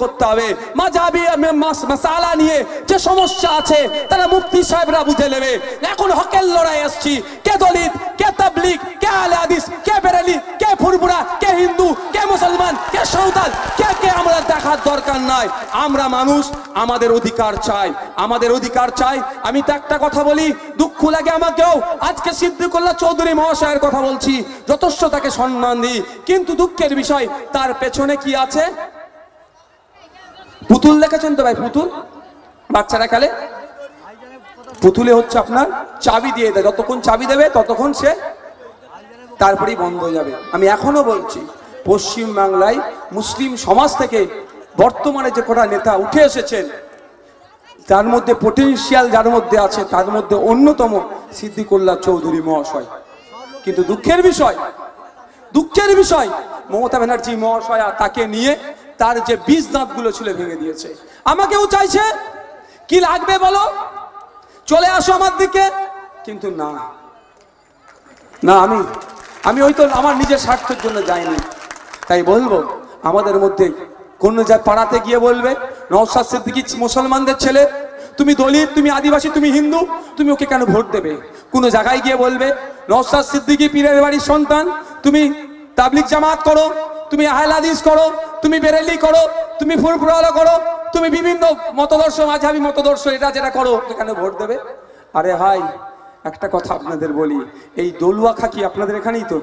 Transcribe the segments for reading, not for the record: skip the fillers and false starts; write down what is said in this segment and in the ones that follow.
করতে হবে। মাযহাবি মাসালা নিয়ে যে সমস্যা আছে তারা মুফতি সাহেবরা বুঝে নেবে। এখন হকের লড়াই আসছি, কে দলিত, কে তাবলীগ, কে আহলে হাদিস, কে বেরেলি, কে ফুরফুরা, কে হিন্দু, কে মুসলমান, কে সাঁওতাল, কে আমরা দেখার দরকার নাই। আমরা মানুষ, আমাদের অধিকার চাই, আমাদের অধিকার চাই। আমি তো একটা কথা বলি, দুঃখ লাগে আমাকেও, আজকে সিদ্দিকুল্লাহ চৌধুরী মহাশয়ের কথা বলছি, যথেষ্ট তাকে সম্মান দিই, কিন্তু দুঃখের বিষয় তার পেছনে কি আছে? পুতুল দেখেছেন তো ভাই, পুতুল বাচ্চারা খেলে, পুতুলে হচ্ছে আপনার চাবি দিয়ে দেয়, যতক্ষণ চাবি দেবে ততক্ষণ সে তারপরেই বন্ধ হয়ে যাবে। আমি এখনো বলছি, পশ্চিম বাংলায় মুসলিম সমাজ থেকে বর্তমানে যে কটা নেতা উঠে এসেছেন, তার মধ্যে পটেনশিয়াল যার মধ্যে আছে, তার মধ্যে অন্যতম সিদ্দিকুল্লাহ চৌধুরী মহাশয়। কিন্তু দুঃখের বিষয় মমতা ব্যানার্জি মহাশয়া তাকে নিয়ে তার যে বীজ দাঁতগুলো ছিল ভেঙে দিয়েছে। আমাকেও চাইছে কি লাগবে বলো, চলে আসো আমার দিকে, কিন্তু না, আমি ওই তো আমার নিজের স্বার্থের জন্য যাইনি। তাই বলবো, আমাদের মধ্যে কোন যায় পাড়াতে গিয়ে বলবে নওশাদ সিদ্দিকী মুসলমানদের ছেলে, তুমি দলিত, তুমি আদিবাসী, তুমি হিন্দু, তুমি ওকে কেন ভোট দেবে? কোন জায়গায় গিয়ে বলবে নওশাদ সিদ্দিকী পীরের বাড়ির সন্তান, তুমি তাবলীগ জামাত করো, তুমি আহলে হাদিস করো, তুমি বেরেলি করো, তুমি ফুরফুরা করো, তুমি বিভিন্ন মতদর্শ মাযহাবী মতদর্শ এটা যেটা করো, কেন ভোট দেবে? আরে ভাই, একটা কথা আপনাদের বলি, এই দলুয়া খাকি আপনাদের এখানেই তো,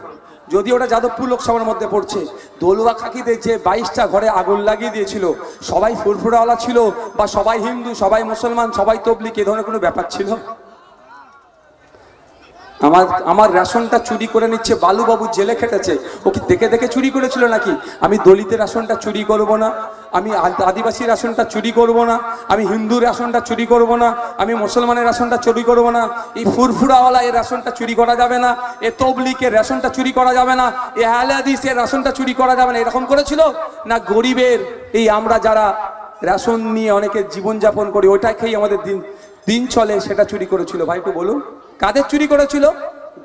যদি ওটা যাদবপুর লোকসভার মধ্যে পড়ছে, দলুয়া খাকিতে যে 22টা ঘরে আগুন লাগিয়ে দিয়েছিল, সবাই ফুরফুরাওয়ালা ছিল বা সবাই হিন্দু, সবাই মুসলমান, সবাই তবলিগ, এ ধরনের কোনো ব্যাপার ছিল? আমার রেশনটা চুরি করে নিচ্ছে, বালুবাবু জেলে খেটেছে, ও কি দেখে দেখে চুরি করেছিল নাকি? আমি দলিতের রেশনটা চুরি করব না, আমি আদিবাসী রেশনটা চুরি করব না, আমি হিন্দু রেশনটা চুরি করব না, আমি মুসলমানের রেশনটা চুরি করব না, এই ফুরফুরাওয়ালা এর রেশনটা চুরি করা যাবে না, এ তবলিগের রেশনটা চুরি করা যাবে না, এ আহলে হাদিসের রেশনটা চুরি করা যাবে না, এরকম করেছিল না? গরিবের এই আমরা যারা রেশন নিয়ে অনেকে জীবনযাপন করি, ওইটা খেয়ে আমাদের দিন চলে, সেটা চুরি করেছিল? ভাই একটু বলুন, কাদের চুরি করেছিল?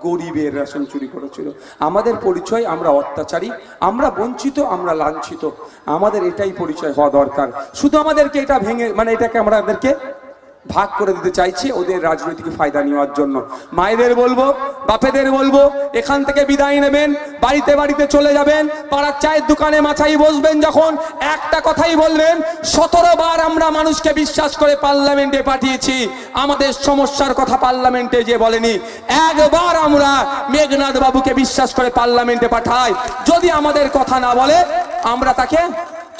গরিবের রেশন চুরি করেছিল। আমাদের পরিচয়, আমরা অত্যাচারী, আমরা বঞ্চিত, আমরা লাঞ্ছিত, আমাদের এটাই পরিচয় হওয়া দরকার। শুধু আমাদেরকে এটা ভেঙে, মানে এটাকে আমাদেরকে ভাগ করে দিতে চাইছে ওদের রাজনৈতিক ফায়দা নেওয়ার জন্য। মায়েদের বলবো, বাপেদের বলবো, এখান থেকে বিদায় নেবেন, বাড়িতে বাড়িতে চলে যাবেন, পাড়ার চায়ের দোকানে মাছাই বসবেন, যখন একটা কথাই বলবেন, 17 বার আমরা মানুষকে বিশ্বাস করে পার্লামেন্টে পাঠিয়েছি, আমাদের সমস্যার কথা পার্লামেন্টে যে বলেনি। একবার আমরা মেঘনাদ বাবুকে বিশ্বাস করে পার্লামেন্টে পাঠাই, যদি আমাদের কথা না বলে আমরা তাকে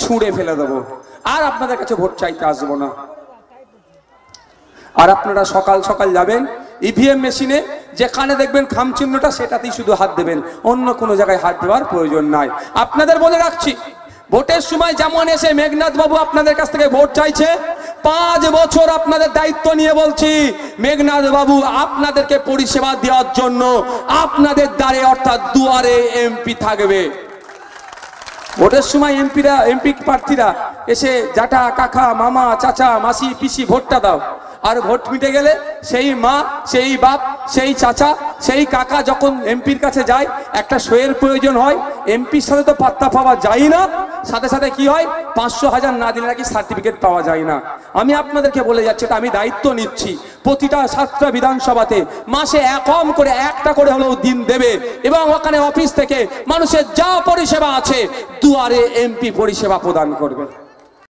ছুঁড়ে ফেলে দেবো, আর আপনাদের কাছে ভোট চাইতে আসবো না। আর আপনারা সকাল সকাল যাবেন ইভিএম মেশিনে, যেখানে দেখবেন খামচিহ্নটা সেটাতেই শুধু হাত দেবেন, অন্য কোনো জায়গায় হাত দেওয়ার প্রয়োজন নাই। আপনাদের বলে রাখছি, ভোটের সময় যেমন এসে মেঘনাদ বাবু আপনাদের কাছ থেকে ভোট চাইছে, 5 বছর আপনাদের দায়িত্ব নিয়ে বলছি, মেঘনাদ বাবু আপনাদেরকে পরিষেবা দেওয়ার জন্য আপনাদের দ্বারে অর্থাৎ দুয়ারে এমপি থাকবে। ভোটের সময় এমপি প্রার্থীরা এসে জাটা, কাকা, মামা, চাচা, মাসি, পিসি ভোটটা দাও, আর ভোট মিটে গেলে সেই মা, সেই বাপ, সেই চাচা, সেই কাকা যখন এমপির কাছে যায়, একটা সইয়ের প্রয়োজন হয়, এমপির সাথে তো পাত্তা পাওয়া যায় না, সাথে সাথে কি হয়, 500,000 না দিলে নাকি সার্টিফিকেট পাওয়া যায় না। আমি আপনাদেরকে বলে যাচ্ছি, এটা আমি দায়িত্ব নিচ্ছি, প্রতিটা 7টা বিধানসভাতে মাসে কম করে একটা করে হলেও দিন দেবে, এবং ওখানে অফিস থেকে মানুষের যা পরিষেবা আছে দুয়ারে এমপি পরিষেবা প্রদান করবে।